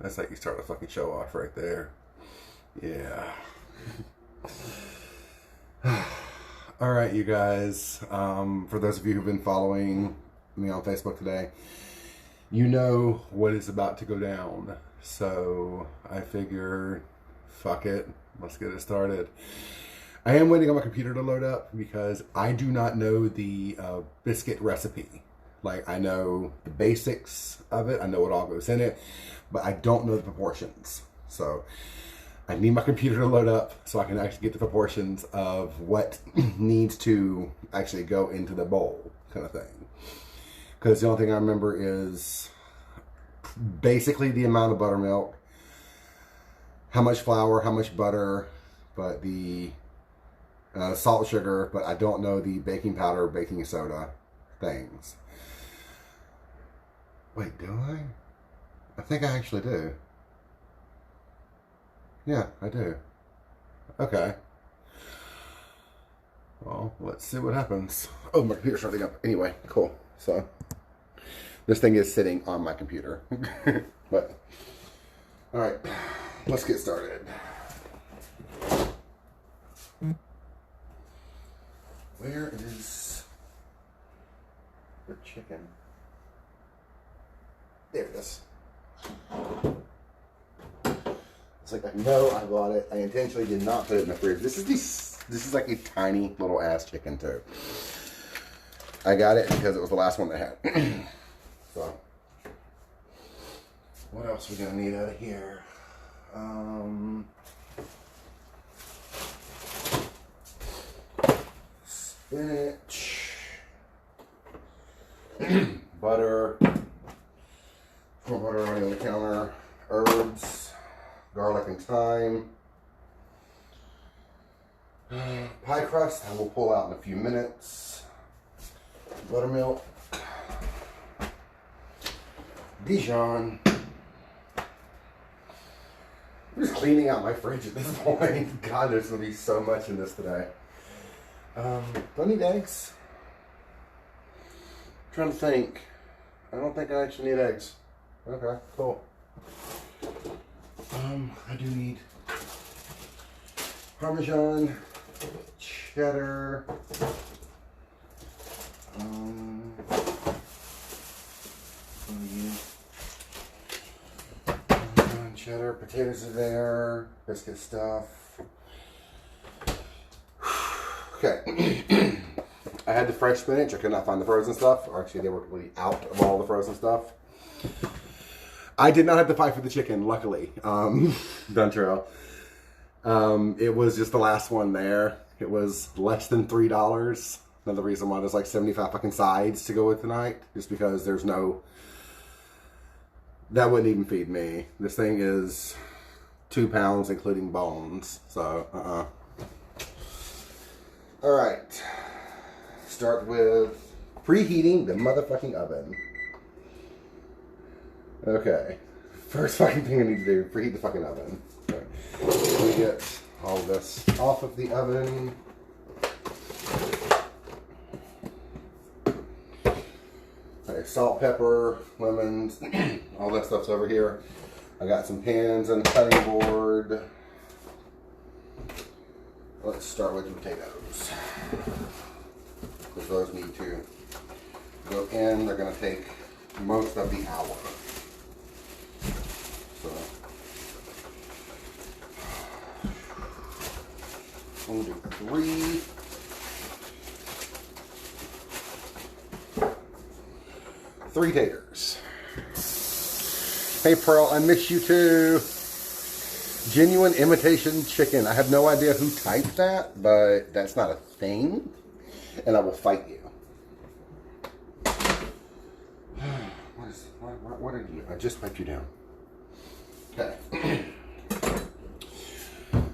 That's like you start to fucking show off right there. Yeah. All right, you guys. For those of you who've been following me on Facebook today, you know what is about to go down. So I figure, fuck it. Let's get it started. I am waiting on my computer to load up because I do not know the biscuit recipe. Like, I know the basics of it. I know what all goes in it. But I don't know the proportions. So I need my computer to load up so I can actually get the proportions of what needs to actually go into the bowl kind of thing. Because the only thing I remember is basically the amount of buttermilk, how much flour, how much butter, but the salt, sugar, but I don't know the baking powder, baking soda things. Wait, do I? I think I actually do. Yeah, I do. Okay. Well, let's see what happens. Oh, my computer's starting up. Anyway, cool. So, this thing is sitting on my computer. But, alright, let's get started. Where is the chicken? There it is. It's like, I know I bought it. I intentionally did not put it in the fridge. This is like a tiny little ass chicken too. I got it because it was the last one they had. So, what else are we gonna need out of here? Spinach, butter, more butter already on the counter, herbs, garlic and thyme, pie crust I will pull out in a few minutes, buttermilk, Dijon. I'm just cleaning out my fridge at this point. God, there's going to be so much in this today. Do I need eggs? I'm trying to think. I don't think I actually need eggs. Okay, cool. I do need Parmesan, cheddar, cheddar, potatoes are there, biscuit stuff. Okay. I had the fresh spinach. I could not find the frozen stuff. Or actually, they were completely out of all the frozen stuff. I did not have to fight for the chicken, luckily. Duntrail. It was just the last one there. It was less than $3. Another reason why there's like 75 fucking sides to go with tonight. Just because there's no... That wouldn't even feed me. This thing is 2 pounds, including bones. So, Alright. Start with preheating the motherfucking oven. Okay. First fucking thing I need to do, preheat the fucking oven. Okay. Let me get all this off of the oven. Okay, salt, pepper, lemons, all that stuff's over here. I got some pans and a cutting board. Let's start with the potatoes. Because those need to go in. They're going to take most of the hour. So, I'm going to do 3 taters. Hey Pearl, I miss you too. Genuine imitation chicken. I have no idea who typed that, but that's not a thing. And I will fight you. What are you? I just wiped you down. Okay.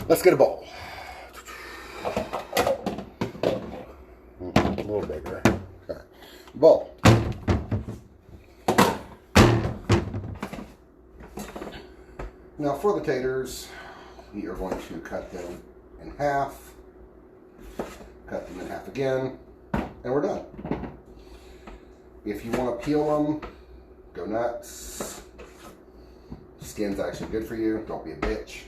Let's get a bowl. A little bigger. Okay. Bowl. Now for the taters, we are going to cut them in half. Cut them in half again. And we're done. If you want to peel them, go nuts. skin's actually good for you. Don't be a bitch.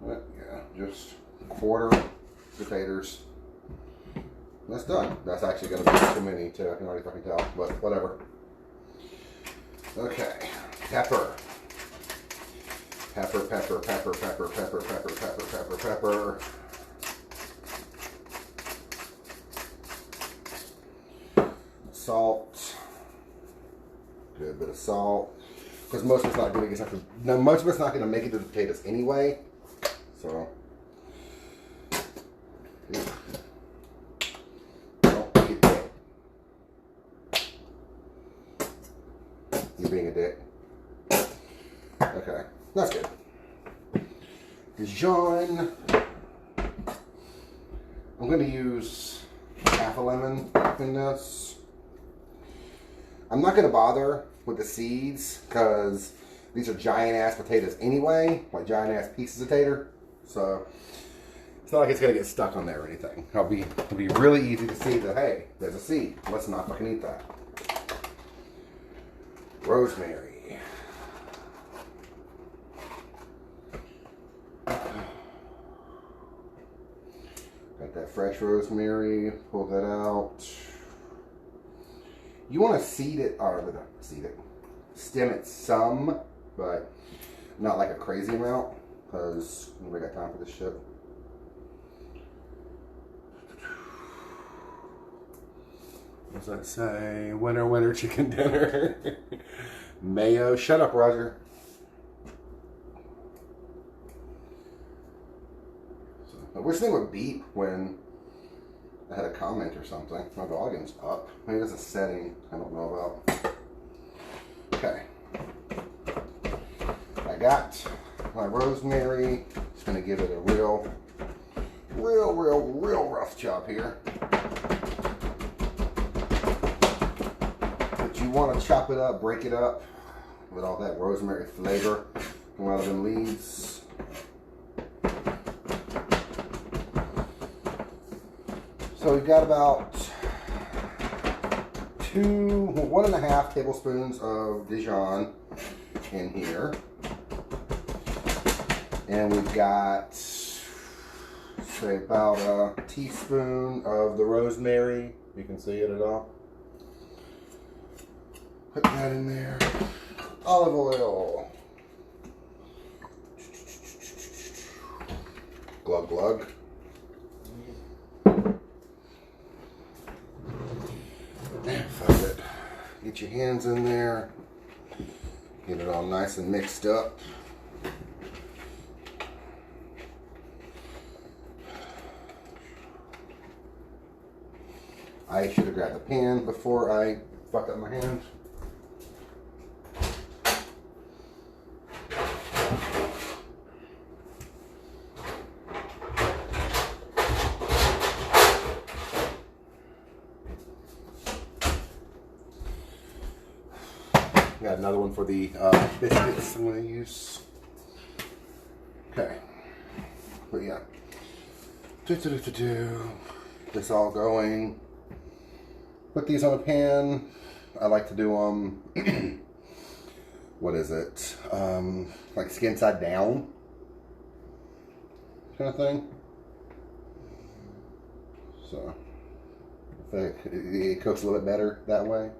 But yeah, just quarter potatoes. That's done. That's actually going to be too many too. I can already fucking tell, but whatever. Okay, pepper. Pepper, pepper, pepper, pepper, pepper, pepper, pepper, pepper, pepper. Salt. Good bit of salt. Because most of it's not going to get most of it's not going to make it to the potatoes anyway. So. Yeah. Don't be a dick. You're being a dick. Okay. That's good. Dijon. I'm going to use half a lemon in this. I'm not going to bother with the seeds because these are giant ass potatoes anyway, like giant ass pieces of tater. So it's not like it's going to get stuck on there or anything. It'll be really easy to see that, hey, there's a seed. Let's not fucking eat that. Rosemary. Got that fresh rosemary. Pull that out. You want to seed it, or not seed it, stem it some, but not like a crazy amount, because nobody got time for this shit. What does that say? Winter, winter chicken dinner. Mayo. Shut up, Roger. I wish they would beep when I had a comment or something. My volume's up. Maybe there's a setting I don't know about. Okay. I got my rosemary. Just gonna give it a real rough chop here. But you want to chop it up, break it up with all that rosemary flavor coming out of them leaves. So we've got about 1.5 tablespoons of Dijon in here. And we've got, say, about a teaspoon of the rosemary. You can see it at all. Put that in there. Olive oil. Glug glug. Fuck it. Get your hands in there. Get it all nice and mixed up. I should have grabbed the pan before I fucked up my hands. Got another one for the biscuits I'm going to use. Okay. But yeah. This all going. Put these on a pan. I like to do them, what is it? Like skin side down kind of thing. So I think it cooks a little bit better that way.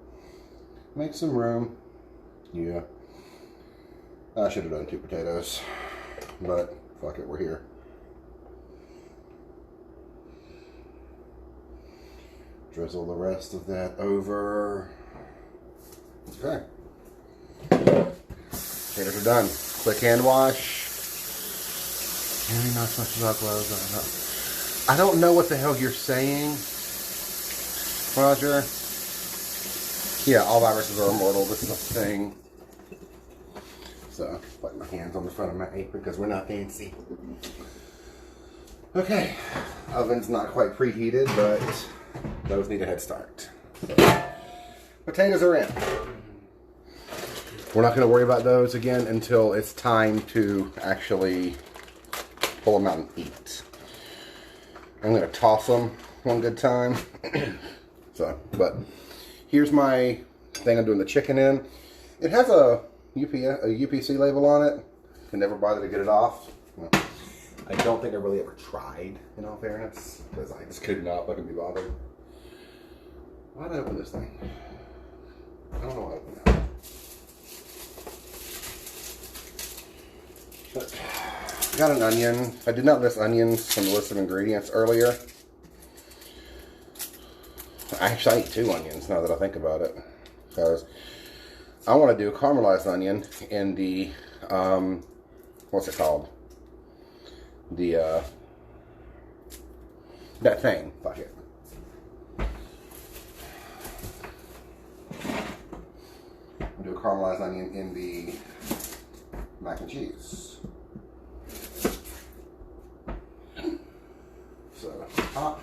Make some room. Yeah. I should have done 2 potatoes, but fuck it, we're here. Drizzle the rest of that over. Okay. Potatoes are done. Quick hand wash. Maybe not so much about gloves. I don't know what the hell you're saying, Roger. Yeah, all viruses are immortal. This is a thing. So, put my hands on the front of my apron because we're not fancy. Okay. Oven's not quite preheated, but those need a head start. So, potatoes are in. We're not going to worry about those again until it's time to actually pull them out and eat. I'm going to toss them one good time. So, but here's my thing I'm doing the chicken in. It has a UPC label on it. Can never bother to get it off. Well, I don't think I really ever tried, in all fairness, because I just could not fucking be bothered. Why did I open this thing? I don't know why I opened that. But I got an onion. I did not list onions from the list of ingredients earlier. Actually, I ate 2 onions now that I think about it. Because I want to do caramelized onion in the, what's it called? The, that thing. Fuck it. Do a caramelized onion in the mac and cheese. So, top,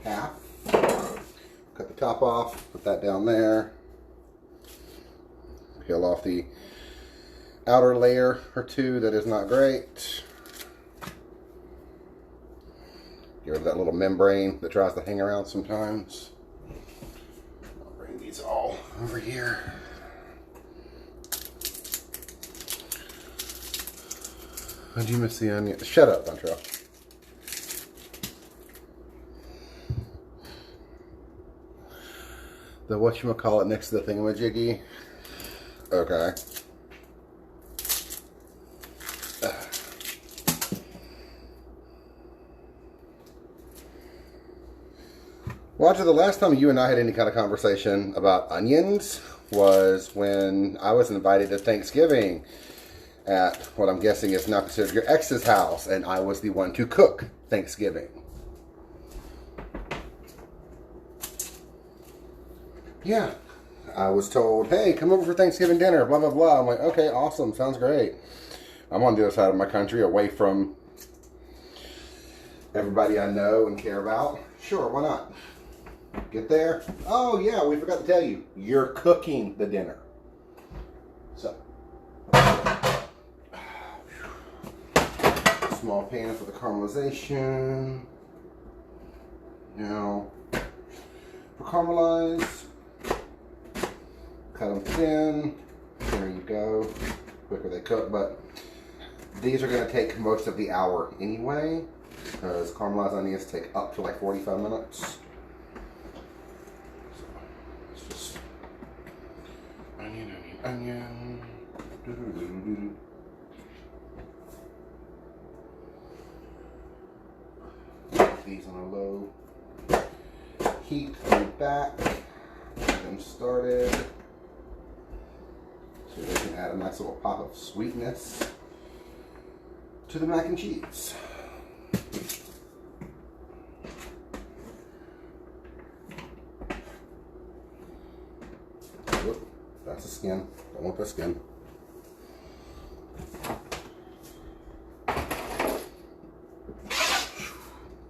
half, cut the top off, put that down there, peel off the outer layer or 2 that is not great, get rid of that little membrane that tries to hang around sometimes. I'll bring these all over here. How'd you miss the onion? Shut up, Dontrell. The whatchamacallit next to the thingamajiggy. Okay. Roger, the last time you and I had any kind of conversation about onions was when I was invited to Thanksgiving at what I'm guessing is now considered your ex's house, and I was the one to cook Thanksgiving. Yeah, I was told, hey, come over for Thanksgiving dinner, blah, blah, blah. I'm like, okay, awesome, sounds great. I'm on the other side of my country, away from everybody I know and care about. Sure, why not? Get there. Oh, yeah, we forgot to tell you, you're cooking the dinner. So, small pan for the caramelization. Now, for caramelize, cut them thin. There you go. Quicker they cook, but these are going to take most of the hour anyway, because caramelized onions take up to like 45 minutes. So it's just onion, onion, onion. Doo-doo-doo-doo-doo. These on a low heat, move back, get them started, so they can add a nice little pop of sweetness to the mac and cheese. Whoop, that's the skin. Don't want the skin.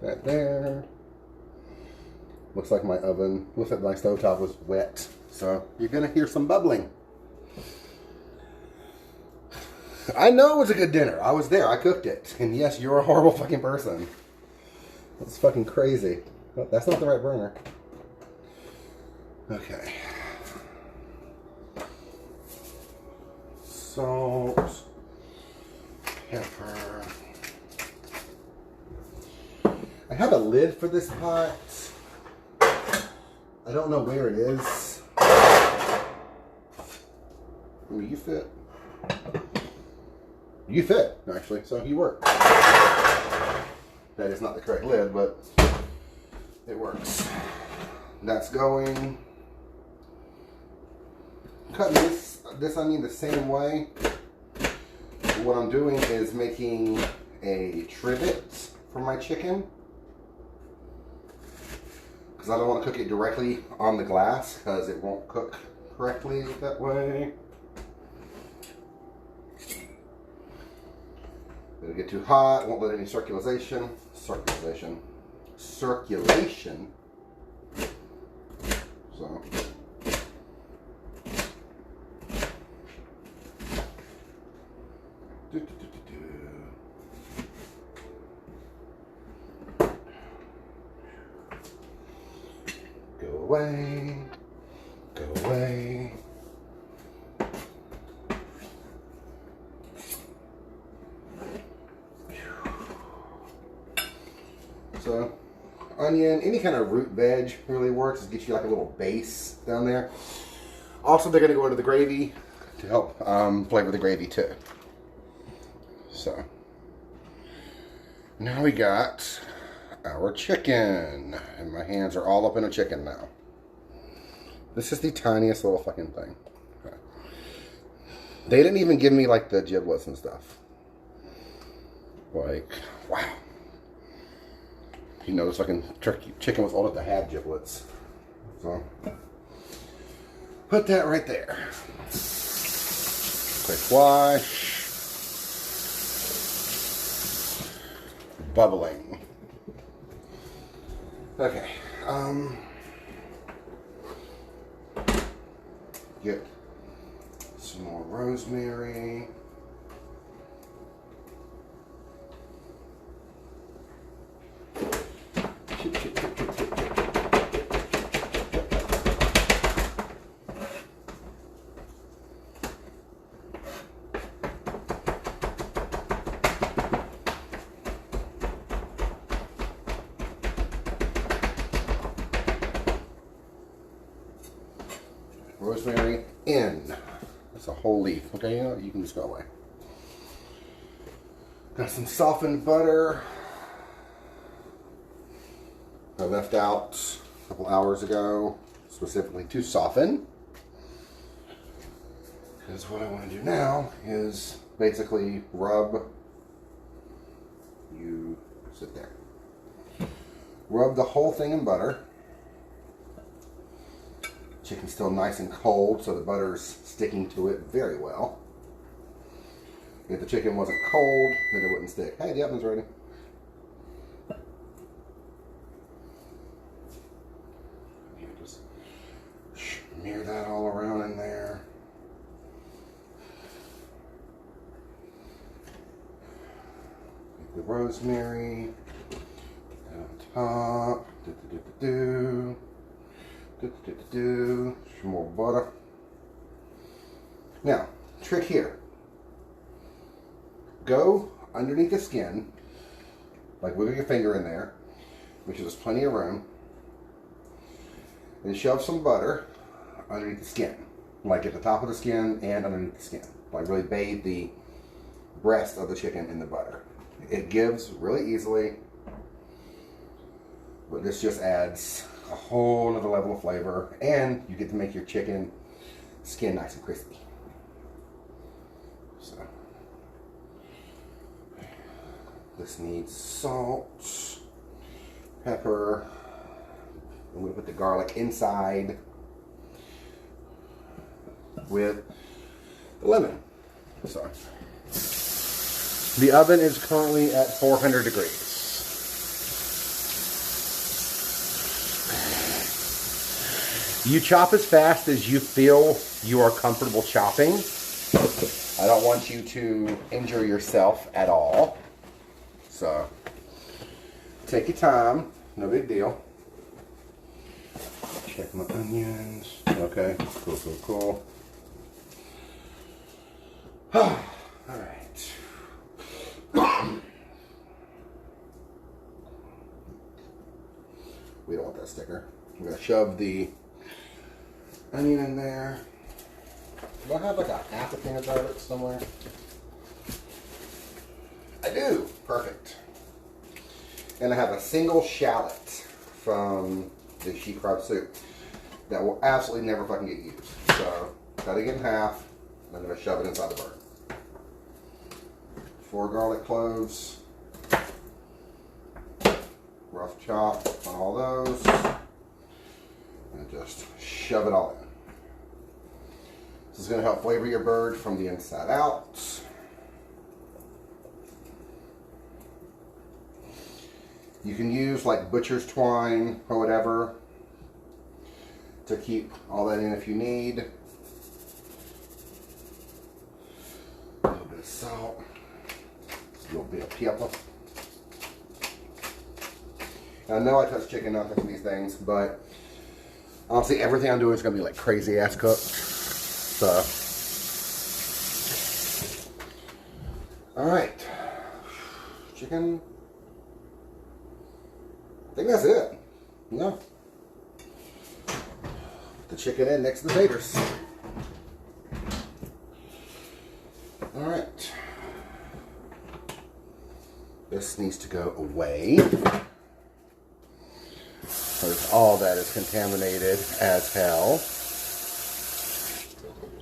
That there. Looks like my oven, looks like my stovetop was wet. So you're gonna hear some bubbling. I know it was a good dinner. I was there, I cooked it. And yes, you're a horrible fucking person. That's fucking crazy. Oh, that's not the right burner. Okay. Salt. Pepper. I have a lid for this pot. I don't know where it is. Ooh, you fit. You fit, actually, so you work. That is not the correct lid, but it works. That's going. Cutting this onion the same way. What I'm doing is making a trivet for my chicken, because I don't want to cook it directly on the glass, because it won't cook correctly that way. It'll get too hot, won't let any circulation. So, go away. Go away. So, onion, any kind of root veg really works. It gets you like a little base down there. Also, they're going to go into the gravy to help flavor the gravy too. So, now we got our chicken. And my hands are all up in a chicken now. This is the tiniest little fucking thing. Okay. They didn't even give me like the giblets and stuff. Like, wow. You know, this fucking turkey chicken was old enough to have giblets. So, put that right there. Quick wash. Bubbling. Okay. Get some more rosemary. Rosemary in. That's a whole leaf. Okay, you know, you can just go away. Got some softened butter. I left out a couple hours ago, specifically to soften. Because what I want to do now is basically rub. You sit there. Rub the whole thing in butter. Chicken's still nice and cold, so the butter's sticking to it very well. If the chicken wasn't cold, then it wouldn't stick. Hey, the oven's ready. Just smear that all around in there. Get the rosemary on top. Some more butter. Now, trick here. Go underneath the skin, like wiggle your finger in there, make sure there's plenty of room, and shove some butter underneath the skin, like at the top of the skin and underneath the skin. Like really bathe the breast of the chicken in the butter. It gives really easily, but this just adds a whole other level of flavor, and you get to make your chicken skin nice and crispy. So this needs salt, pepper. I'm going to put the garlic inside with the lemon. So the oven is currently at 400 degrees. You chop as fast as you feel you are comfortable chopping. I don't want you to injure yourself at all. So, take your time. No big deal. Check my onions. Okay, cool. All right. We don't want that sticker. I'm going to shove the onion in there. Do I have like a half a peanut butter somewhere? I do. Perfect. And I have a single shallot from the sheep crab soup that will absolutely never fucking get used. So, cut it in half. And I'm going to shove it inside the bird. 4 garlic cloves. Rough chop on all those. And just shove it all in. This is going to help flavor your bird from the inside out. You can use like butcher's twine or whatever to keep all that in if you need. A little bit of salt. A little bit of pepper. I know I touch chicken, not touching these things, but Honestly, everything I'm doing is going to be like crazy ass cooked. So, alright. Chicken. I think that's it. Yeah. Put the chicken in next to the taters. Alright. This needs to go away. Because all that is contaminated as hell.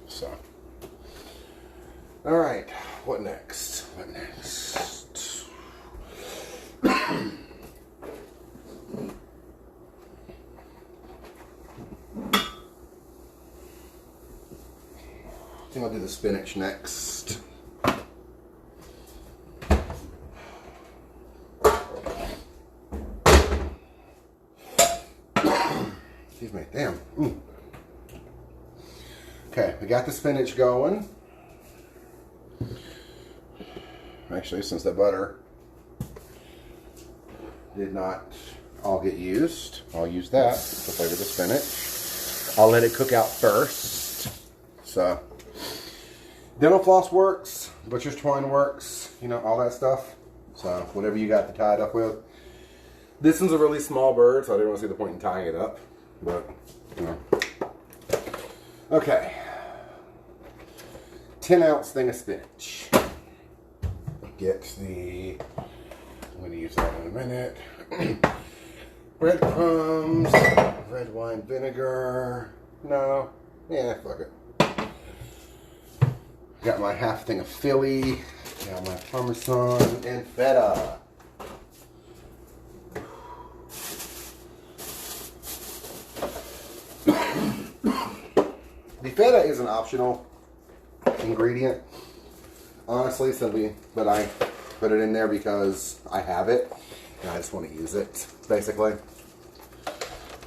So. Alright. What next? What next? I think I'll do the spinach next. Excuse me, damn. Okay, we got the spinach going. Actually, since the butter did not all get used, I'll use that to flavor the spinach. I'll let it cook out first. So, dental floss works, butcher's twine works, you know, all that stuff. So, whatever you got to tie it up with. This one's a really small bird, so I didn't want to see the point in tying it up. But, you know. Okay. 10-ounce thing of spinach. Get the, I'm going to use that in a minute. Breadcrumbs, red wine vinegar. No. Yeah, fuck it. Got my half thing of Philly. Got my Parmesan and Feta. The Feta is an optional ingredient, honestly, but I put it in there because I have it and I just want to use it, basically.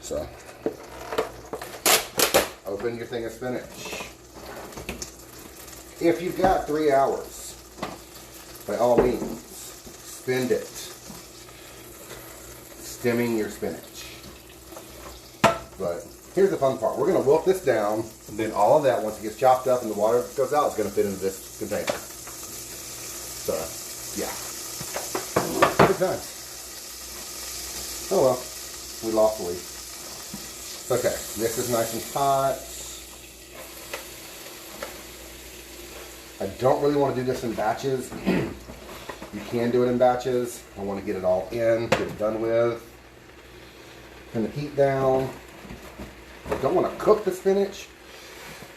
So, open your thing of spinach. If you've got 3 hours, by all means, spend it stemming your spinach. But here's the fun part. We're going to wilt this down, and then all of that, once it gets chopped up and the water goes out, is going to fit into this container. So, yeah. Good times. Oh well, we lost the lead. Okay, this is nice and hot. I don't really want to do this in batches. You can do it in batches. I want to get it all in, get it done with. Turn the heat down. I don't want to cook the spinach.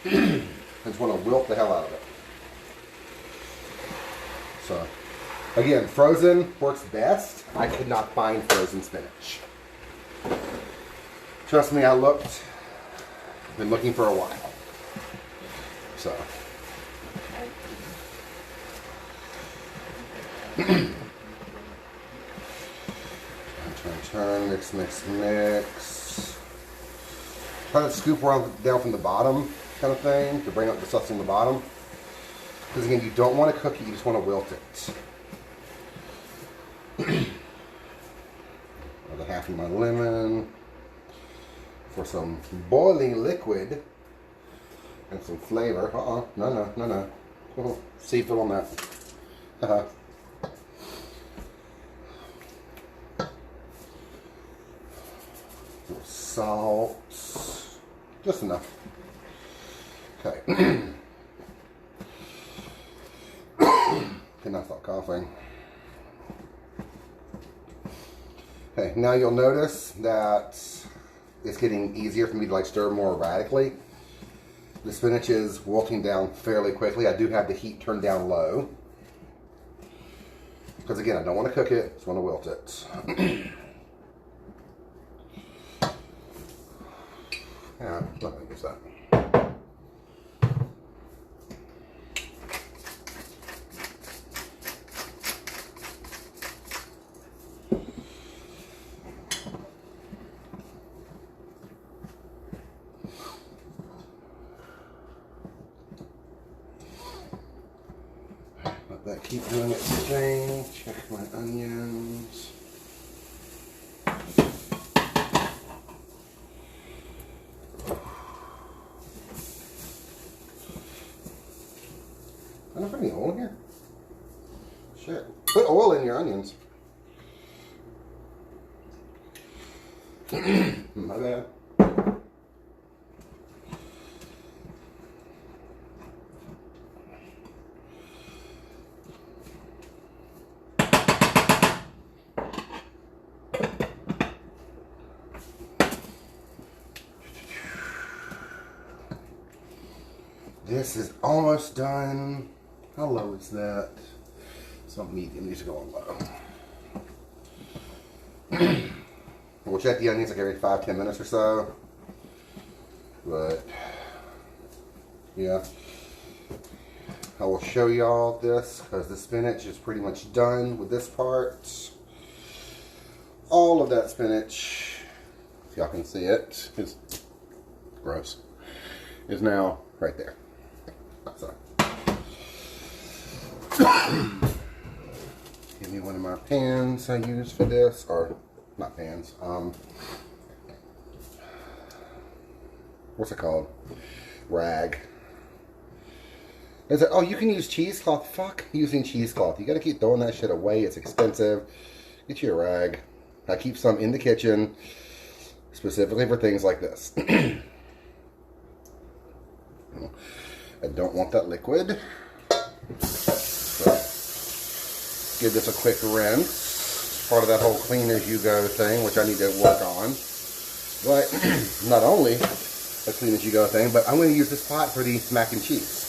I just want to wilt the hell out of it. So, again, frozen works best. I could not find frozen spinach. Trust me, I looked. Been looking for a while. So. Turn, mix, mix, mix. Try to scoop around down from the bottom kind of thing to bring up the stuff from the bottom. Because again, you don't want to cook it, you just want to wilt it. Another half of my lemon for some boiling liquid and some flavor. No. Oh, seafood on that. Salt, just enough. Okay. Cannot stop coughing. Okay, now you'll notice that it's getting easier for me to like stir more erratically. The spinach is wilting down fairly quickly. I do have the heat turned down low. Because again, I don't want to cook it, just want to wilt it. Yeah, let me use that. Let that keep doing its thing. Check my onions. there any oil in here? Shit. Put oil in your onions. My bad. This is almost done. How low is that? Some medium needs to go on low. We'll check the onions like every 5-10 minutes or so. But yeah, I will show y'all this because the spinach is pretty much done with this part. All of that spinach, if y'all can see it, is gross, is now right there. Sorry. Give me one of my pans I use for this, or not pans, what's it called? Rag. Is it, oh, you can use cheesecloth. Fuck using cheesecloth. You gotta keep throwing that shit away. It's expensive. Get you a rag. I keep some in the kitchen specifically for things like this. I don't want that liquid. So, give this a quick rinse. Part of that whole clean as you go thing, which I need to work on. But not only a clean as you go thing, but I'm going to use this pot for the mac and cheese.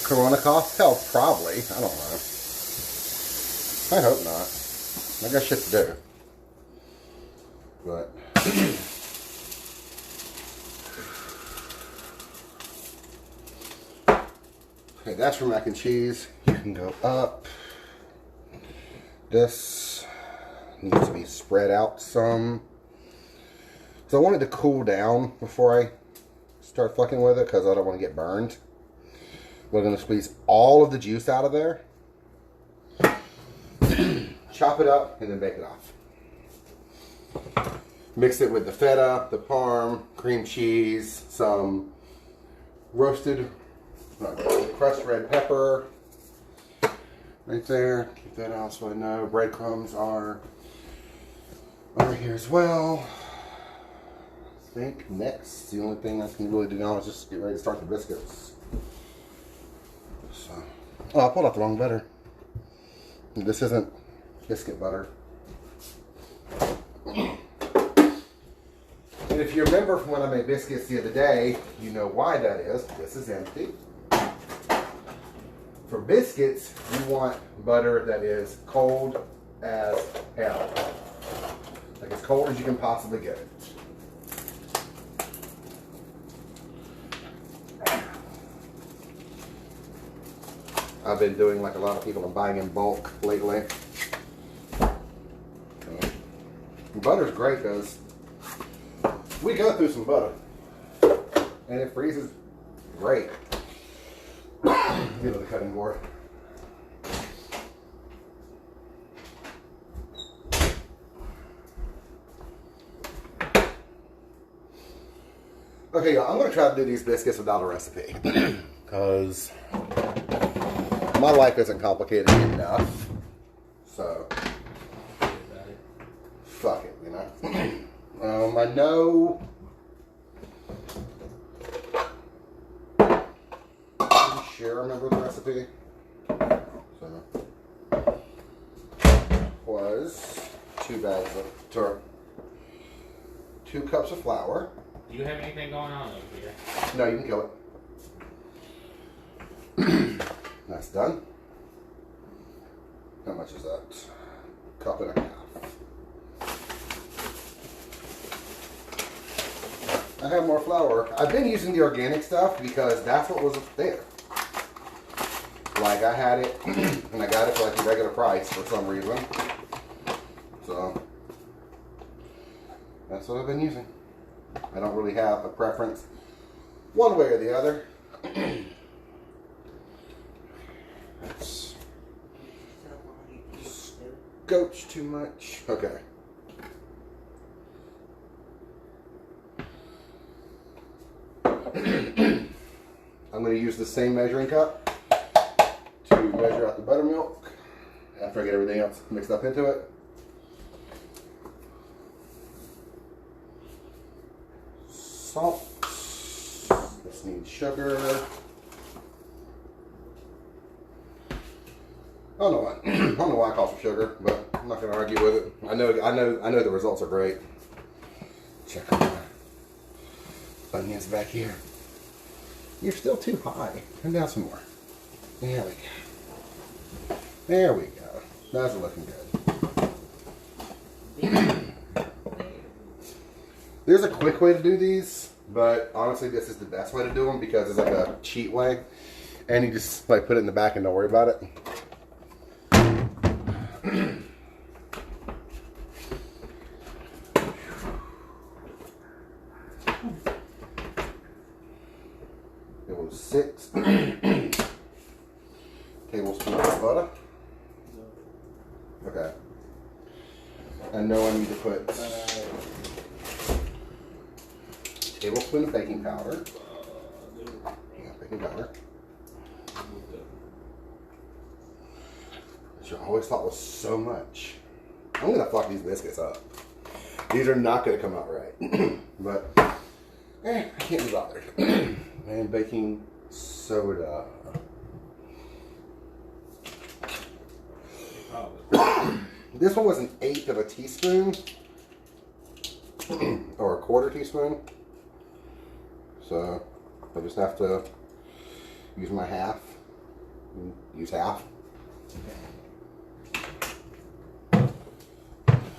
Corona cough? Hell, probably. I don't know. I hope not. I got shit to do. But okay, that's for mac and cheese. You can go up. This needs to be spread out some. So I want it to cool down before I start fucking with it because I don't want to get burned. We're going to squeeze all of the juice out of there. Chop it up and then bake it off. Mix it with the feta, the parm, cream cheese, some roasted crushed red pepper right there. Keep that out so I know. Breadcrumbs are over here as well. I think next, the only thing I can really do now is just get ready to start the biscuits. So, oh, I pulled out the wrong butter. This isn't biscuit butter. And if you remember from when I made biscuits the other day, you know why that is. This is empty. For biscuits, you want butter that is cold as hell. Like as cold as you can possibly get it. I've been doing like a lot of people are buying in bulk lately. Butter's great because we go through some butter and it freezes great. Get the cutting board. Okay, y'all, I'm going to try to do these biscuits without a recipe because my life isn't complicated enough. So, fuck it, you know. I know. I'm sure I remember the recipe. So, was 2 cups of flour. Do you have anything going on over here? No, you can kill it. That's done. How much is that? Cup and a half. I have more flour. I've been using the organic stuff because that's what was there. Like I had it and I got it for like the regular price for some reason. So that's what I've been using. I don't really have a preference one way or the other. That's scotch too much. Okay. I'm going to use the same measuring cup get everything else mixed up into it. Salt. This needs sugar. I don't know why I call for sugar, but I'm not gonna argue with it. I know the results are great. Check out my onions back here. You're still too high. Turn down some more. There we go. There we go. That's looking good. There's a quick way to do these, but honestly, this is the best way to do them because it's like a cheat way, and you just like put it in the back and don't worry about it. It was 6 tablespoons of butter. Okay. And now I need to put a tablespoon of baking powder. Yeah, baking powder. Which I always thought was so much. I'm gonna fuck these biscuits up. These are not gonna come out right. But I can't be bothered. And baking soda. This one was an 1/8 of a teaspoon. Or a 1/4 teaspoon. So I just have to use my half. Use half.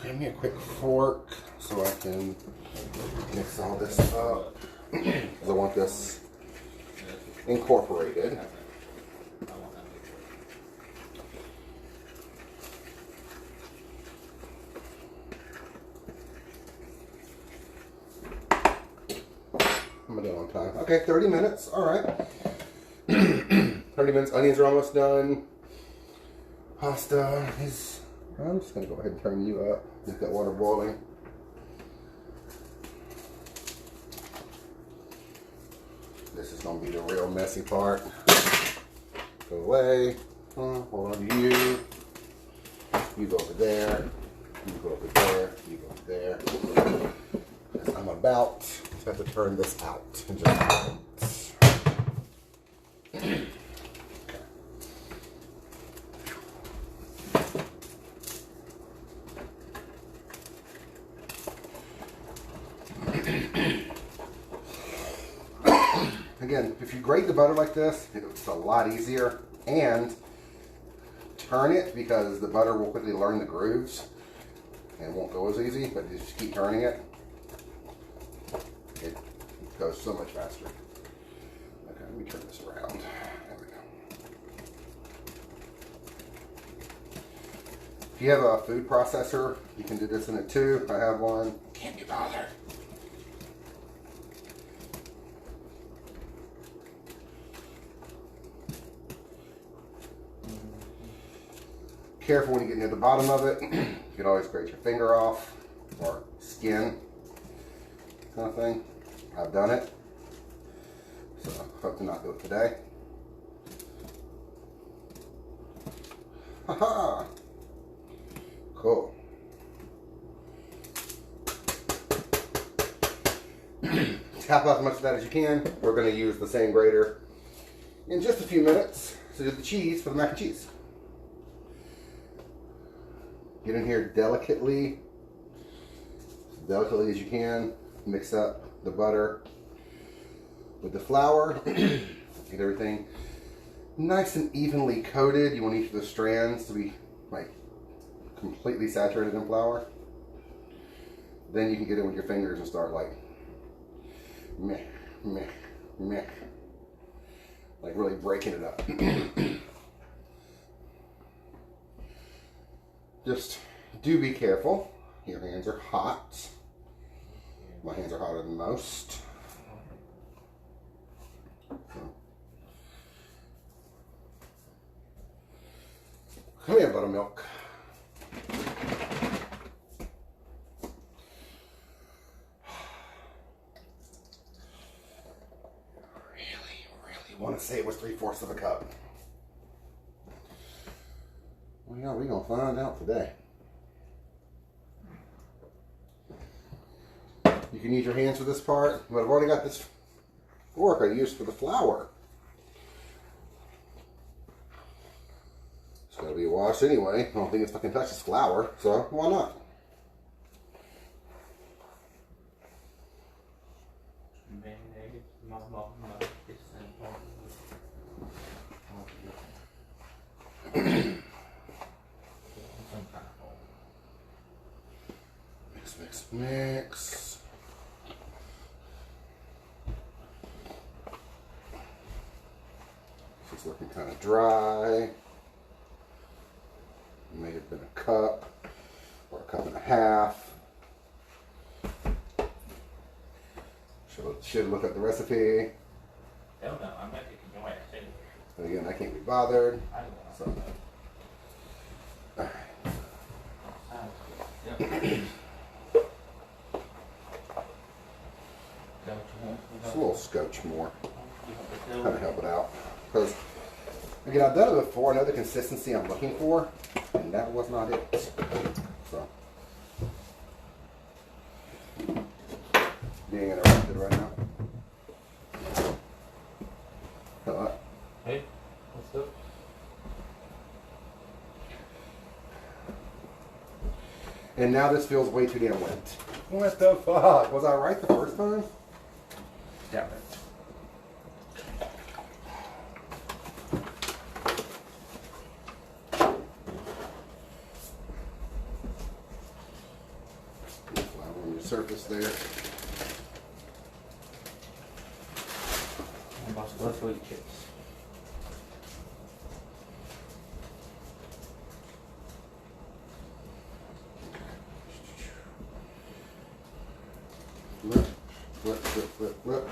Give me a quick fork so I can mix all this up. Because I want this incorporated. I'm gonna do it on time. Okay, 30 minutes. All right. 30 minutes. Onions are almost done. Pasta is. I'm just gonna go ahead and turn you up. Get that water boiling. This is gonna be the real messy part. Go away. Hold on to you. You go over there. You go over there. You go over there. Because I'm about to have to turn this out in just a moment. Again, if you grate the butter like this, it's a lot easier. And turn it because the butter will quickly learn the grooves and it won't go as easy, but you just keep turning it. It goes so much faster. Okay, let me turn this around. There we go. If you have a food processor, you can do this in it too. I have one. Can't be bothered. Careful when you get near the bottom of it. You can always grate your finger off or skin kind of thing. I've done it, so I hope to not do it today. Haha! Cool. Tap out as much of that as you can. We're going to use the same grater in just a few minutes to do the cheese for the mac and cheese. Get in here delicately as you can. Mix up the butter with the flour. Get everything nice and evenly coated. You want each of the strands to be like completely saturated in flour. Then you can get in with your fingers and start like meh, meh, meh. Like really breaking it up. Just do be careful. Your hands are hot. My hands are hotter than most. Come here, Buttermilk. Really want to say it was 3/4 of a cup. Well, we're going to find out today. You can use your hands for this part, but I've already got this fork I used for the flour. It's got to be washed anyway. I don't think it's fucking touches flour, so why not? Mix. It's looking kind of dry. May have been a cup or a cup and a half. Should look at the recipe. Hell no, I'm not taking your ass anywhere. But again, I can't be bothered. I don't know. So. Yep. Just a little scotch more. Kind of help it out. Because, again, I've done it before. I know the consistency I'm looking for. And that was not it. So. Being interrupted right now. Hello. Hey, what's up? And now this feels way too damn wet. What the fuck? Was I right the first time? Damn it. Flour on your surface there. I'm about to go through the chips. Flip.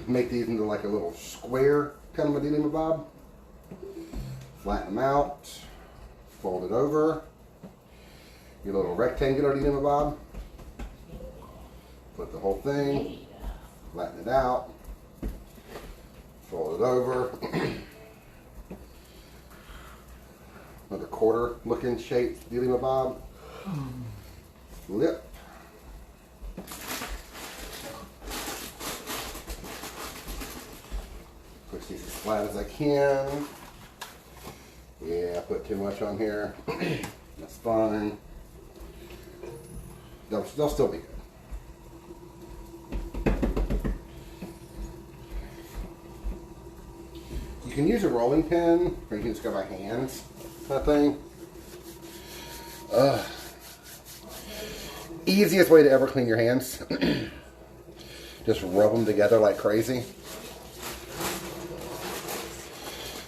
Make these into like a little square kind of a dealing bob. Flatten them out. Fold it over. Your little rectangular dealing bob. Flip the whole thing. Flatten it out. Fold it over. Another quarter looking shape dealing bob. Flip. Push these as flat as I can. Yeah, I put too much on here. That's fine. They'll still be good. You can use a rolling pin, or you can just go by hands. That thing. Easiest way to ever clean your hands. Just rub them together like crazy.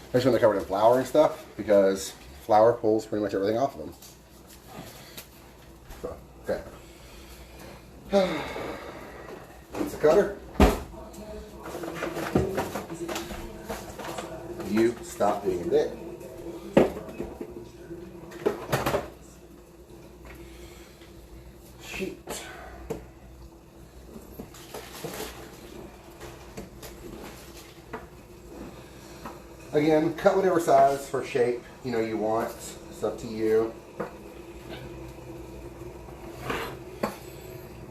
Especially when they're covered in flour and stuff, because flour pulls pretty much everything off of them. So, okay. Pizza cutter. You stop being a dick. Sheet. Again, cut whatever size or shape you want. It's up to you.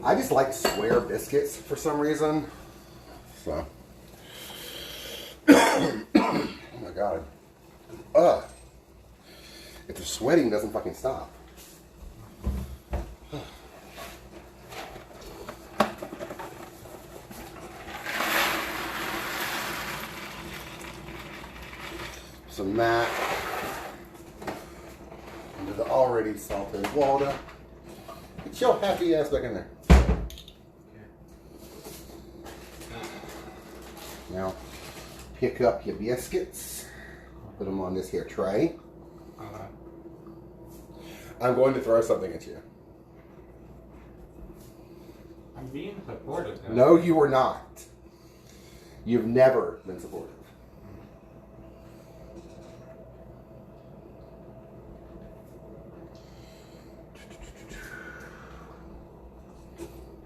I just like square biscuits for some reason. So. Oh my god. If the sweating doesn't fucking stop. Some mac into the already salted water. Get your happy ass back in there. Now, pick up your biscuits. Put them on this here tray. I'm going to throw something at you. I'm being supportive. Though. No, you are not. You've never been supportive.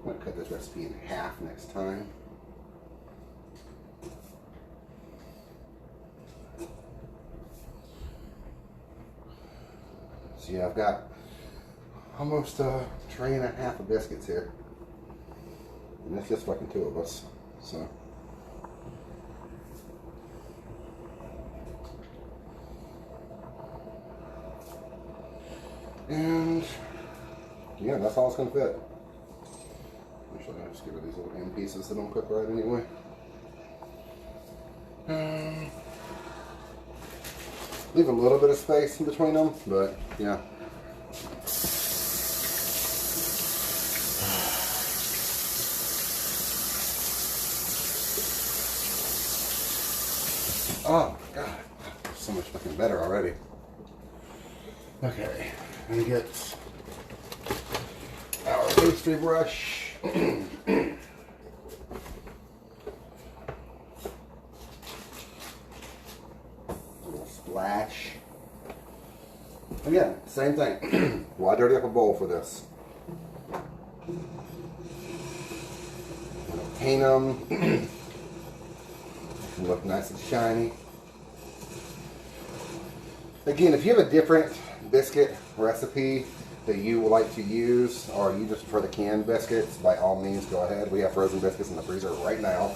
I'm going to cut this recipe in half next time. yeah, I've got almost a tray and a half of biscuits here. And it's just fucking two of us. So. And yeah, that's all it's gonna fit. Actually, I'll just give her these little end pieces that don't cook right anyway. Leave a little bit of space in between them, but yeah. Oh god, so much fucking better already. Okay, I'm gonna get our pastry brush. Splash. Again, same thing. Why dirty up a bowl for this? Paint them. Look nice and shiny. Again, if you have a different biscuit recipe that you would like to use, or you just prefer the canned biscuits, by all means go ahead. We have frozen biscuits in the freezer right now.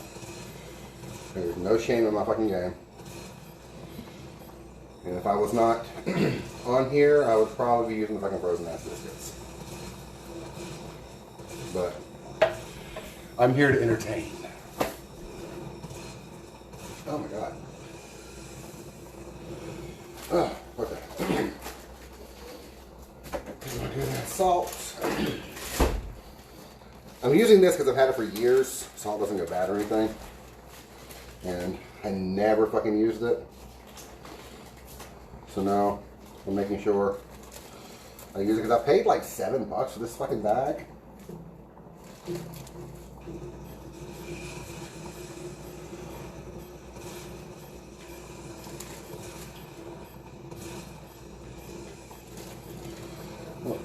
There's no shame in my fucking game. And if I was not on here, I would probably be using the fucking frozen ass biscuits. But I'm here to entertain. Oh my god. Oh, okay. Salt. I'm using this because I've had it for years. Salt doesn't go bad or anything. And I never fucking used it. So now I'm making sure I use it because I paid like $7 for this fucking bag.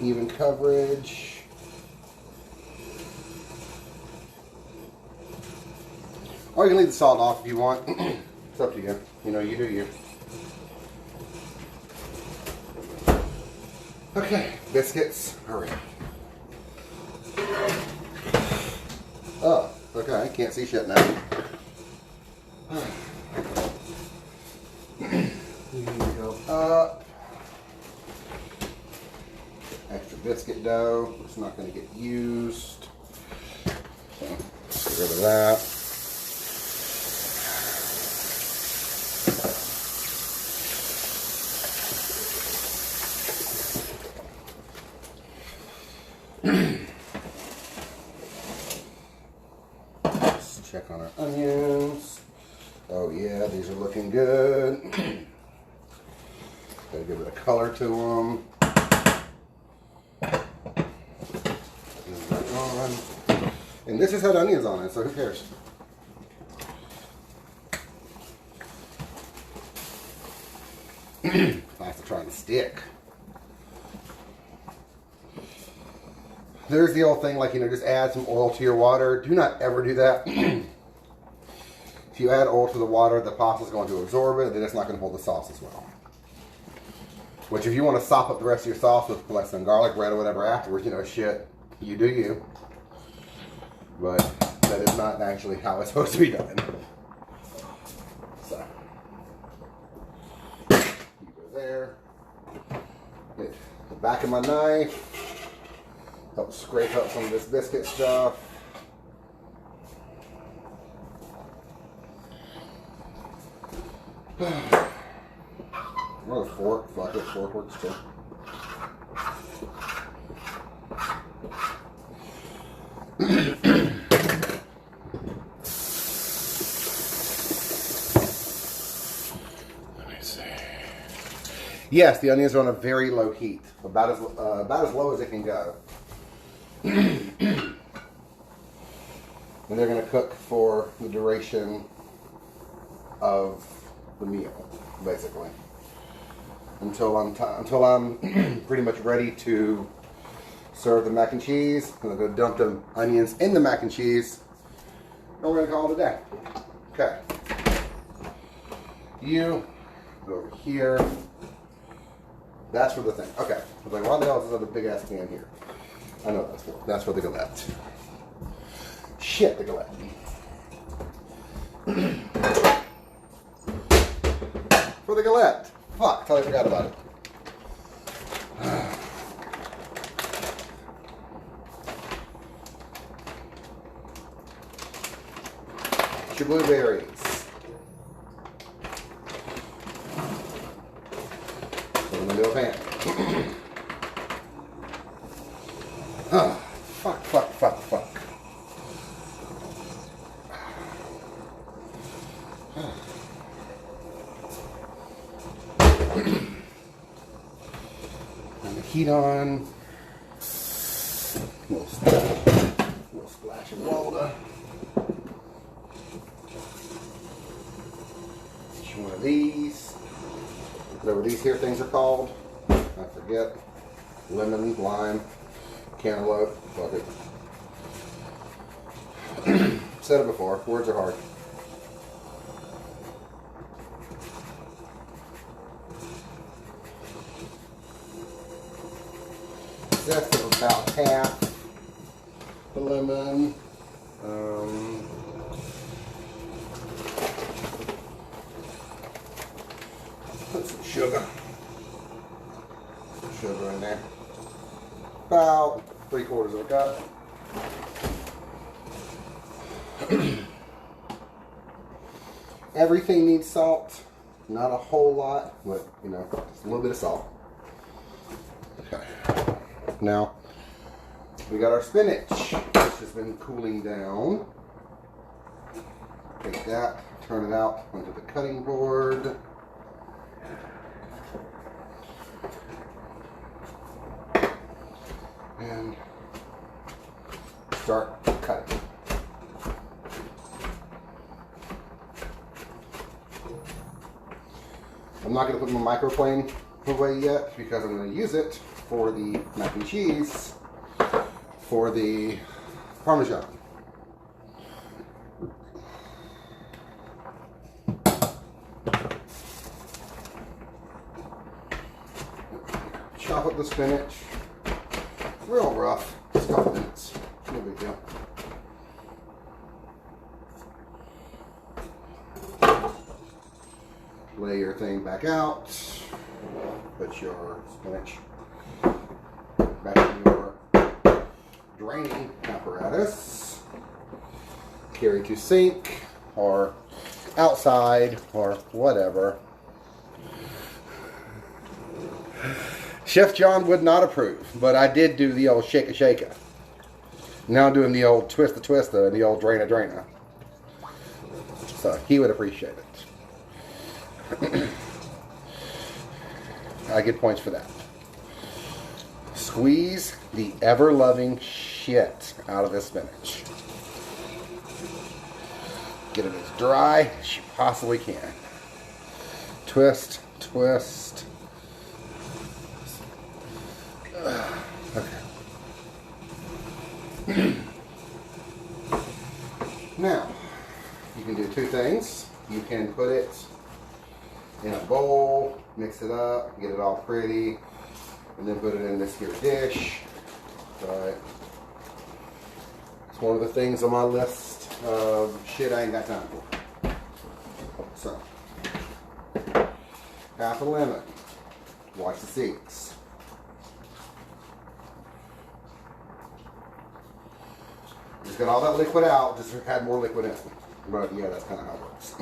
Even coverage. Or you can leave the salt off if you want. It's up to you. You know, you do you. Okay, biscuits are ready. Oh, okay, I can't see shit now. You need to go up. Extra biscuit dough. It's not going to get used. So, get rid of that. Let's check on our onions. Oh yeah, these are looking good. Gotta give it a color to them. And this just had onions on it, so who cares? Nice to try and stick. There's the old thing, like, you know, just add some oil to your water. Do not ever do that. If you add oil to the water, the pasta's going to absorb it, then it's not going to hold the sauce as well. Which, if you want to sop up the rest of your sauce with like some garlic bread or whatever afterwards, you know, shit, you do you. But that is not actually how it's supposed to be done. So, keep it there. Get the back of my knife. Help scrape up some of this biscuit stuff. What a fork? Fuck it, fork works too. Yes, the onions are on a very low heat, about as low as it can go. And they're going to cook for the duration of the meal, basically, until I'm pretty much ready to serve the mac and cheese. I'm going to go dump the onions in the mac and cheese, and we're going to call it a day. Okay. You go over here. That's for the thing. Okay. I was like, why the hell is this other big ass can here? I know that's for. That's for the Galette. Shit, the Galette. For the Galette. Fuck, totally forgot about it. Your blueberries. Put them into a pan. Oh, fuck. And the heat on. A little splash of water. One of these, whatever these here things are called, I forget. Lemon, lime, cantaloupe, fuck it. Said it before, words are hard. Zest of about half the lemon. Put some sugar in there. About 3/4 of a cup. Everything needs salt. Not a whole lot, but you know, just a little bit of salt. Okay. Now we got our spinach, which has been cooling down. Take that, turn it out onto the cutting board. And start cutting. I'm not going to put my microplane away yet because I'm going to use it for the mac and cheese for the Parmesan. Chop up the spinach. Real rough. Just a couple minutes. No big deal. Lay your thing back out. Put your spinach back in your draining apparatus. Carry to sink or outside or whatever. Chef John would not approve, but I did do the old shake-a-shake-a. Now I'm doing the old twist-a-twist-a and the old drain-a-drain-a. So he would appreciate it. I get points for that. Squeeze the ever-loving shit out of this spinach. Get it as dry as you possibly can. Twist, twist. Okay. Now, you can do two things. You can put it in a bowl, mix it up, get it all pretty, and then put it in this here dish. Right. It's one of the things on my list of shit I ain't got time for. So, half a lemon. Wash the seeds. Just got all that liquid out, just had more liquid in it. But yeah, that's kind of how it works.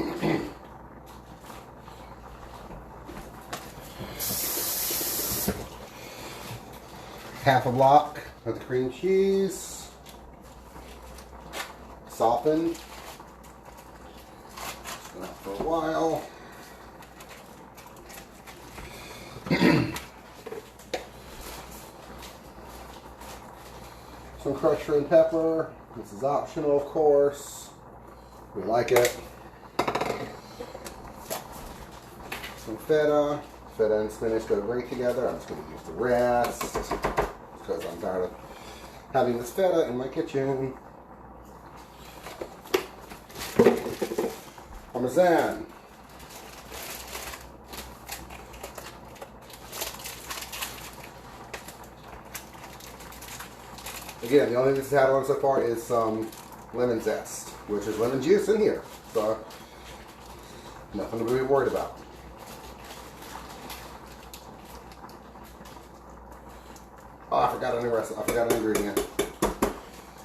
Half a block of the cream cheese. Soften. Been out for a while. Some crushed red pepper. This is optional, of course. We like it. Some feta. Feta and spinach go great together. I'm just going to use the rest because I'm tired of having this feta in my kitchen. Parmesan. Again, the only thing this has had on so far is some lemon zest, which is lemon juice in here. So, nothing to be worried about. Oh, I forgot an ingredient.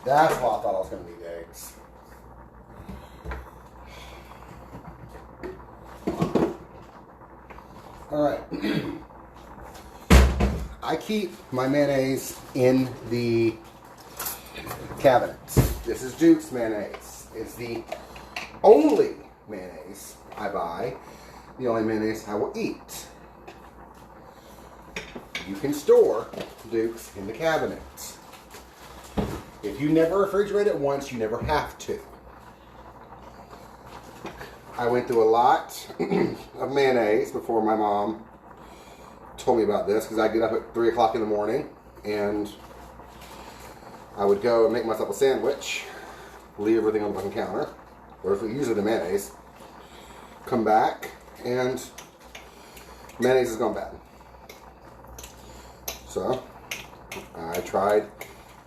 That's why I thought I was going to need eggs. Alright. I keep my mayonnaise in the cabinet. This is Duke's mayonnaise. It's the only mayonnaise I buy. The only mayonnaise I will eat. You can store Duke's in the cabinet. If you never refrigerate it once, you never have to. I went through a lot of mayonnaise before my mom told me about this, because I get up at 3 o'clock in the morning and I would go and make myself a sandwich, leave everything on the fucking counter, or usually the mayonnaise, come back and mayonnaise has gone bad. So I tried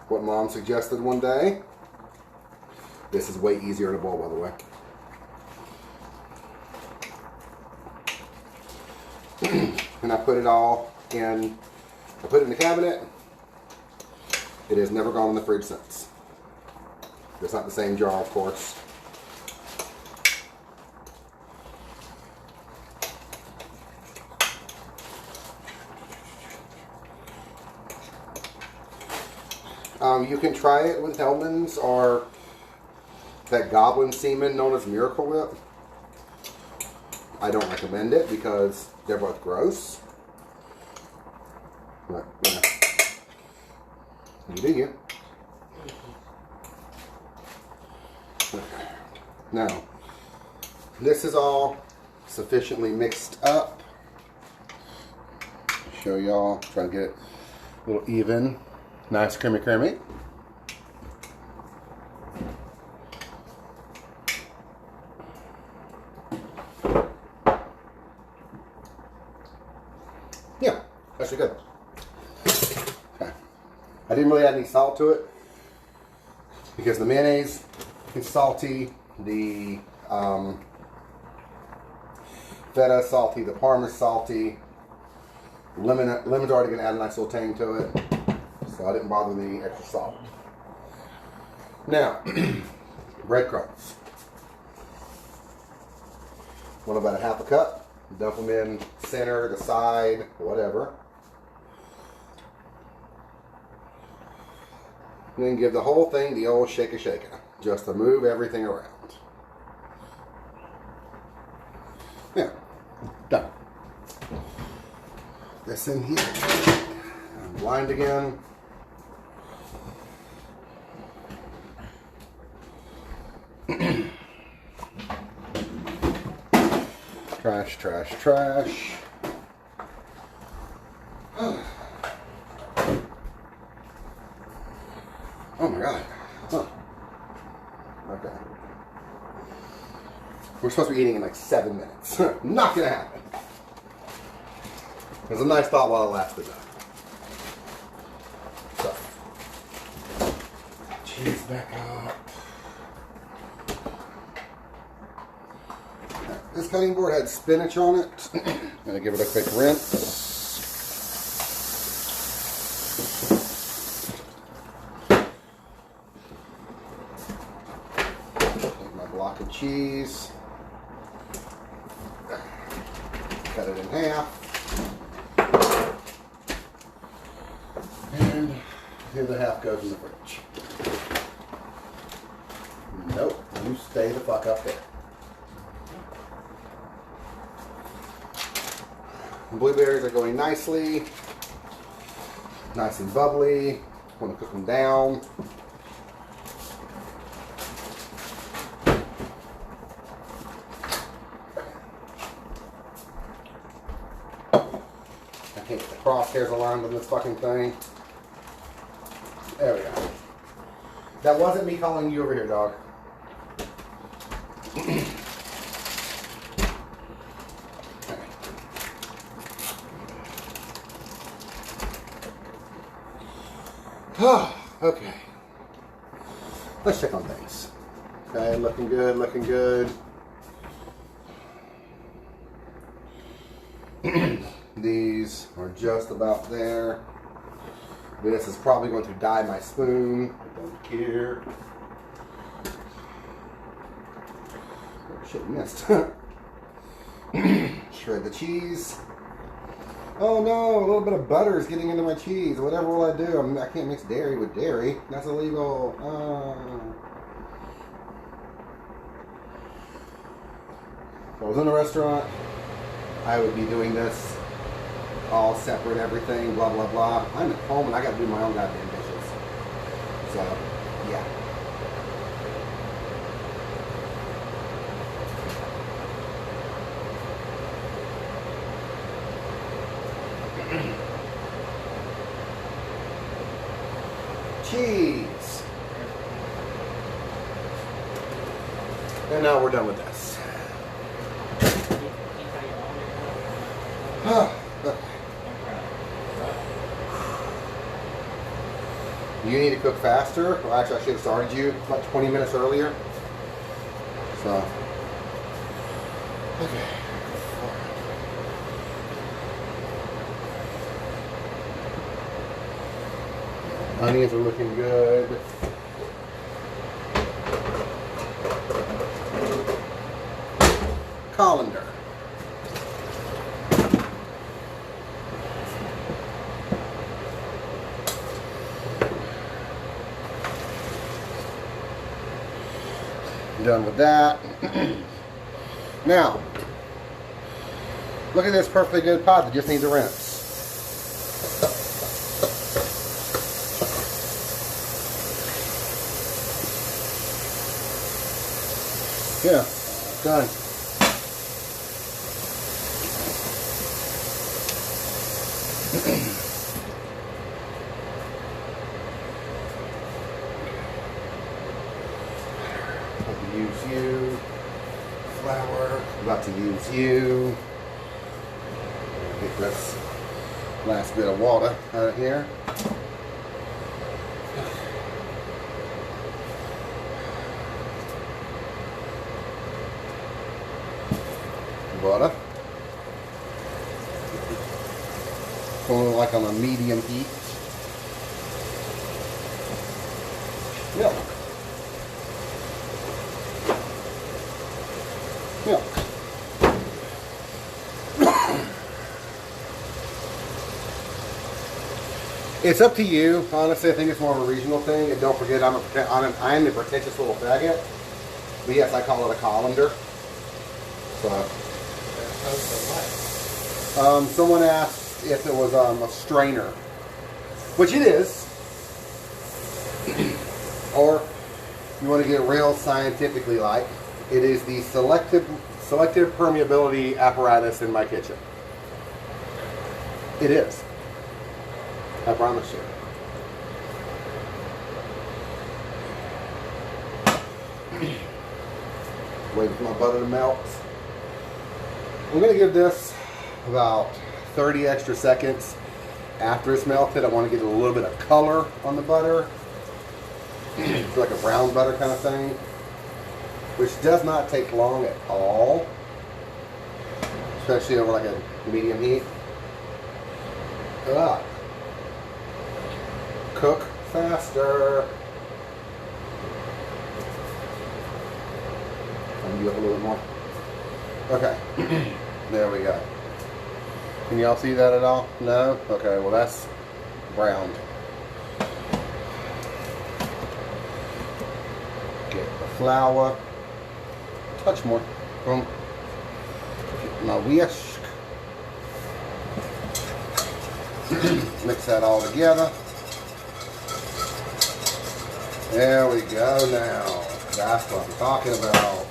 what Mom suggested one day. This is way easier in a bowl, by the way. And I put it all in, I put it in the cabinet. It has never gone in the fridge since. It's not the same jar, of course. You can try it with Hellmann's or that goblin semen known as Miracle Whip. I don't recommend it because they're both gross. But, yeah. You do you. Now, this is all sufficiently mixed up. Show y'all, try to get it a little even. Nice creamy. Yeah, actually good. Okay. I didn't really add any salt to it because the mayonnaise is salty, the feta is salty, the parm is salty, lemon's already going to add a nice little tang to it, so I didn't bother with any extra salt. Now, breadcrumbs. Want about a half a cup. Dump them in center, the side, whatever. And then give the whole thing the old shake-a, just to move everything around. Yeah, done. This in here. I'm blind again. Trash. Oh my god. Huh. Okay. We're supposed to be eating in like 7 minutes. Not gonna happen. It was a nice thought while it lasted though. So. Cheese back up. This cutting board had spinach on it. Gonna give it a quick rinse. Take my block of cheese. Cut it in half. And the other half goes in the fridge. Nope, you stay the fuck up there. Blueberries are going nicely, nice and bubbly. Want to cook them down. I can't get the crosshairs aligned on this fucking thing. There we go. That wasn't me calling you over here, dog. Okay. let's check on things. Okay, looking good, looking good. These are just about there. This is probably going to dye my spoon. I don't care. Oh shit, missed. Shred the cheese. Oh no, a little bit of butter is getting into my cheese. Whatever will I do? I can't mix dairy with dairy. That's illegal. If I was in a restaurant, I would be doing this all separate, everything, blah, blah, blah. I'm at home and I got to do my own goddamn dishes. So, yeah. Cheese. And now we're done with this. You need to cook faster. Well, actually, I should have started you about 20 minutes earlier. So, okay. Onions are looking good. Colander. Done with that. Now, look at this perfectly good pot that just needs a rinse. Yeah, done. Use you, flour, about to use you. Get this last bit of water out of here. Butter. Going like on a medium heat. Milk. Milk. It's up to you. Honestly, I think it's more of a regional thing. And don't forget, I'm a pretentious little faggot. But yes, I call it a colander. So. Someone asked if it was a strainer, which it is. Or you want to get real scientifically like, it is the selective permeability apparatus in my kitchen. It is. I promise you. Wait for my butter to melt. I'm going to give this about 30 extra seconds after it's melted. I want to get a little bit of color on the butter. It's like a brown butter kind of thing, which does not take long at all, especially over like a medium heat. Cook faster. I'll do up a little bit more. Okay, there we go. Can y'all see that at all? No? Okay, well that's browned. Get the flour. Touch more. Boom. My whisk. Mix that all together. There we go now. That's what I'm talking about.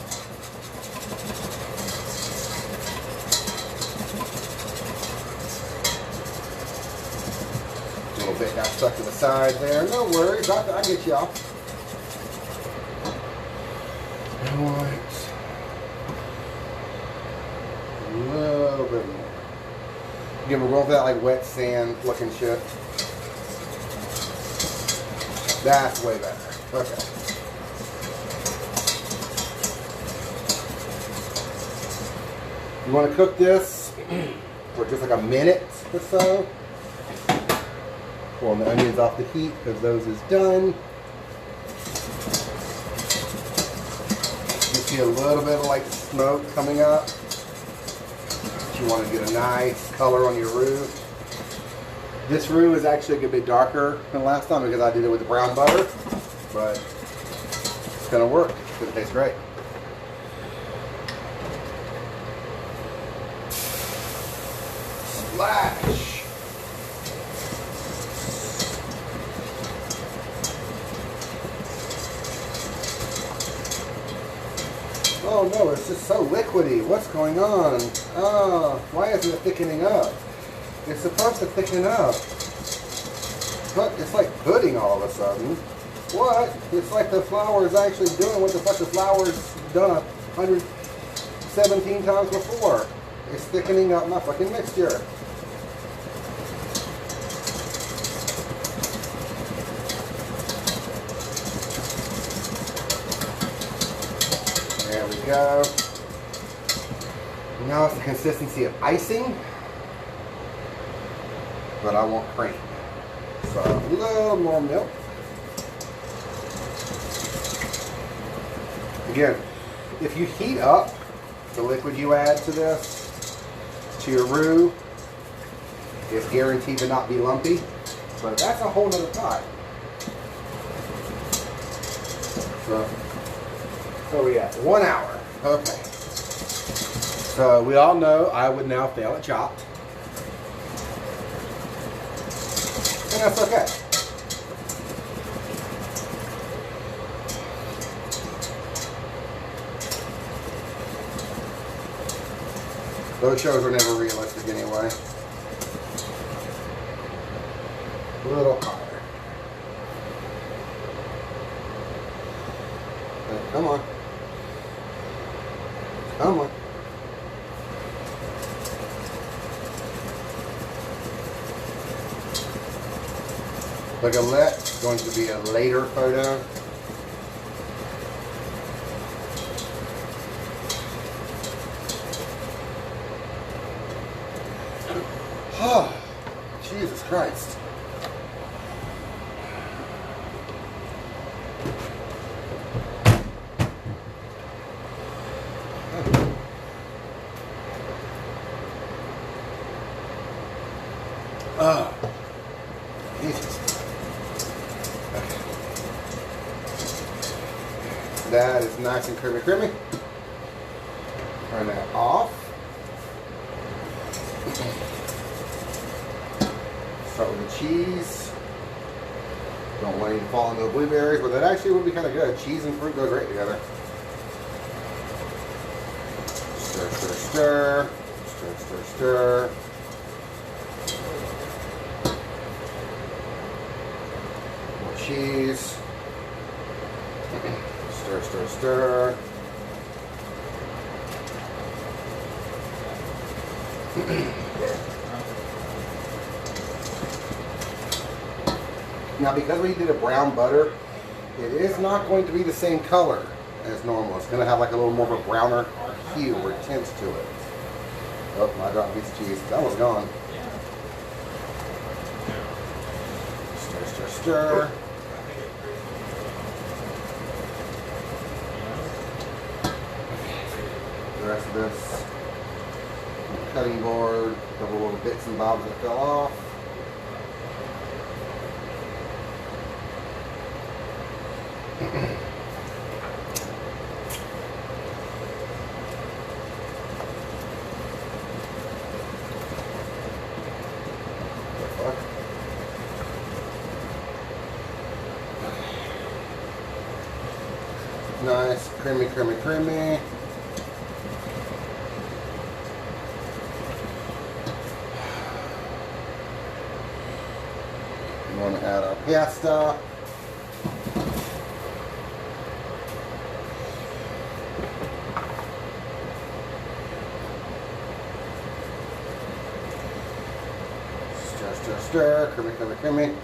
A little bit got stuck to the side there. No worries, I get y'all. Alright. A little bit more. Again, we're going for that like wet sand looking shit. That's way better. Okay. You want to cook this for just like a minute or so. Pulling the onions off the heat because those is done. You see a little bit of like smoke coming up. You want to get a nice color on your roux. This roux is actually a bit darker than last time because I did it with the brown butter, but it's gonna work. It's gonna taste great. Splash. Oh no, it's just so liquidy. What's going on? Oh, why isn't it thickening up? It's supposed to thicken up. But it's like pudding all of a sudden. What? It's like the flour is actually doing what the fuck the flour's done 117 times before. It's thickening up my fucking mixture. There we go. Now it's the consistency of icing, but I want cream. So a little more milk. Again, if you heat up the liquid you add to this, to your roux, it's guaranteed to not be lumpy, but that's a whole nother pot. So where are we at? 1 hour. Okay. So we all know I would now fail at chopped. And that's okay. Those shows are never realistic anyway. A little higher. Okay, come on. Come on. The Galette is going to be a later photo. Oh, Jesus Christ. Oh, Jesus. Okay. That is nice and creamy. Turn that off. Start with the cheese. Don't want it to fall into the blueberries, but that actually would be kind of good. Cheese and fruit go great together. Stir, stir, stir. Stir, stir, stir. More cheese. Stir, stir, stir. Now, because we did a brown butter, it is not going to be the same color as normal. It's going to have like a little more of a browner hue or tint to it. Oh, I dropped a piece of cheese. That was gone. Stir, stir, stir. The rest of this cutting board, a couple little bits and bobs that fell off. Nice, creamy, creamy, creamy. We want to add our pasta. Stir, stir, stir, creamy, creamy, creamy.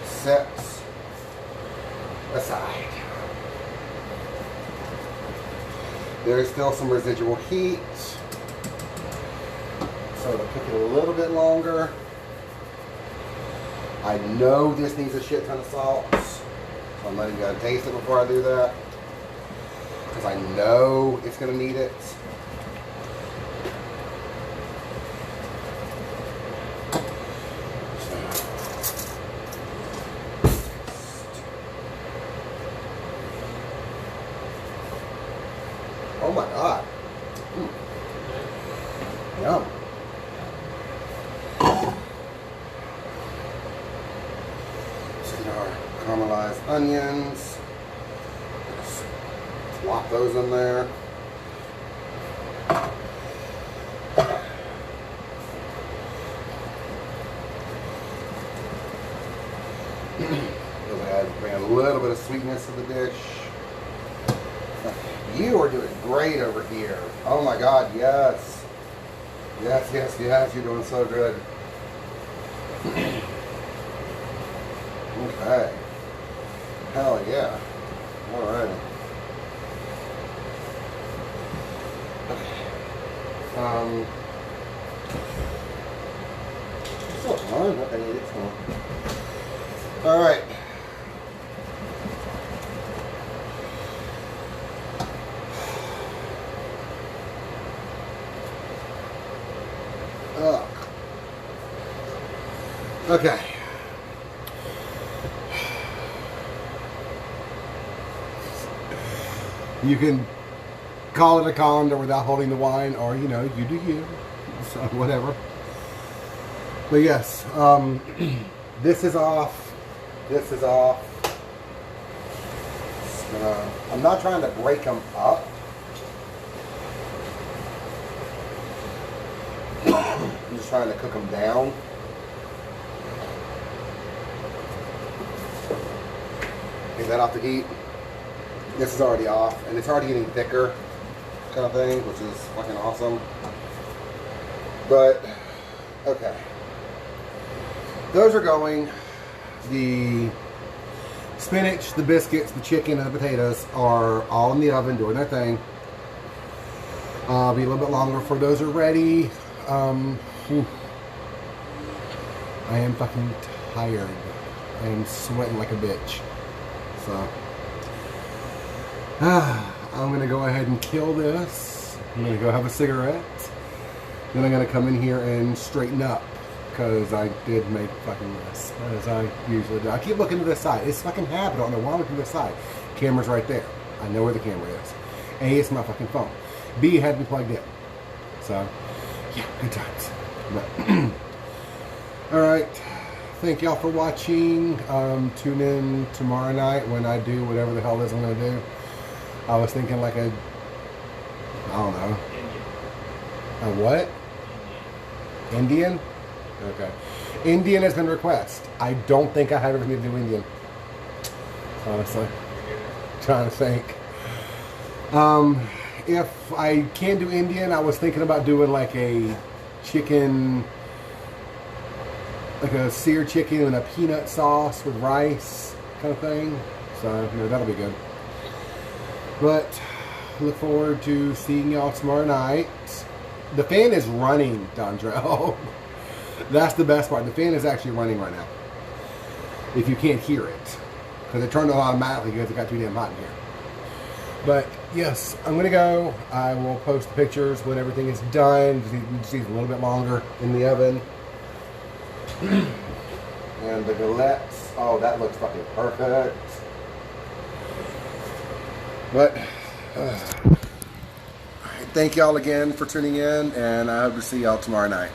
Set aside. There's still some residual heat. So it'll cook it a little bit longer. I know this needs a shit ton of salt. So I'm letting you guys taste it before I do that. Because I know it's going to need it. Oh my God. Yum. So our caramelized onions. Swap those in there. Bring a little bit of sweetness to the dish. You are doing great over here. Oh my God, yes. Yes, yes, yes, you're doing so good. Okay. Hell yeah. Alright. Okay. Still fun. Okay, it's fun. Alright. Okay. You can call it a colander without holding the wine, or you know, you do you. So whatever. But yes, this is off. This is off. I'm not trying to break them up. I'm just trying to cook them down. Get that off the heat. This is already off, and it's already getting thicker, kind of thing, which is fucking awesome. But okay, those are going. The spinach, the biscuits, the chicken, and the potatoes are all in the oven doing their thing. Be a little bit longer before those are ready. I am fucking tired. I am sweating like a bitch. So, I'm going to go ahead and kill this. I'm going to go have a cigarette. Then I'm going to come in here and straighten up. Because I did make fucking mess. As I usually do. I keep looking to this side. It's fucking habit. I don't know why I'm looking to this side. Camera's right there. I know where the camera is. A, it's my fucking phone. B, it had to be plugged in. So, yeah, good times. But, alright. Thank y'all for watching. Tune in tomorrow night when I do whatever the hell it is I'm going to do. I was thinking like a, I don't know. A what? Indian? Okay. Indian has been requested. I don't think I have everything to do Indian. Honestly. Trying to think. If I can't do Indian, I was thinking about doing like a chicken, like a seared chicken and a peanut sauce with rice kind of thing. So, you know, that'll be good. But, look forward to seeing y'all tomorrow night. The fan is running, Dondrell. That's the best part. The fan is actually running right now. If you can't hear it. Because it turned on automatically because it got too damn hot in here. But, yes, I'm going to go. I will post the pictures when everything is done. Just needs a little bit longer in the oven. And the galettes. Oh, that looks fucking perfect. But, thank y'all again for tuning in. And I hope to see y'all tomorrow night.